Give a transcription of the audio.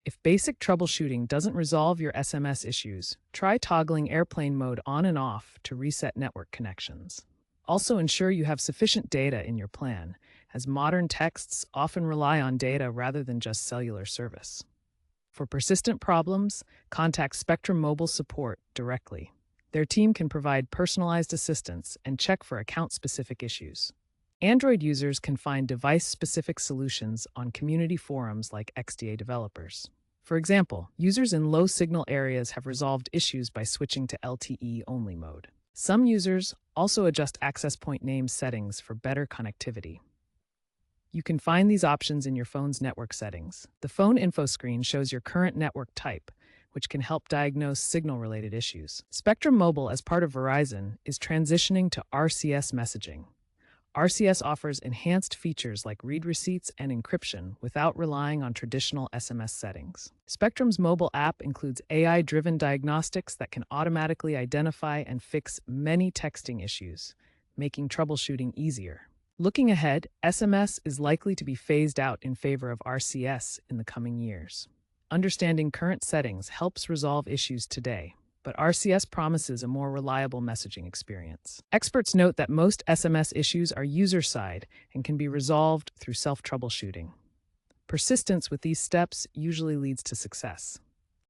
If basic troubleshooting doesn't resolve your SMS issues, try toggling airplane mode on and off to reset network connections. Also, ensure you have sufficient data in your plan, as modern texts often rely on data rather than just cellular service. For persistent problems, contact Spectrum Mobile Support directly. Their team can provide personalized assistance and check for account-specific issues. Android users can find device-specific solutions on community forums like XDA developers. For example, users in low-signal areas have resolved issues by switching to LTE-only mode. Some users also adjust access point name settings for better connectivity. You can find these options in your phone's network settings. The phone info screen shows your current network type, which can help diagnose signal-related issues. Spectrum Mobile, as part of Verizon, is transitioning to RCS messaging. RCS offers enhanced features like read receipts and encryption without relying on traditional SMS settings. Spectrum's mobile app includes AI-driven diagnostics that can automatically identify and fix many texting issues, making troubleshooting easier. Looking ahead, SMS is likely to be phased out in favor of RCS in the coming years. Understanding current settings helps resolve issues today, but RCS promises a more reliable messaging experience. Experts note that most SMS issues are user-side and can be resolved through self-troubleshooting. Persistence with these steps usually leads to success.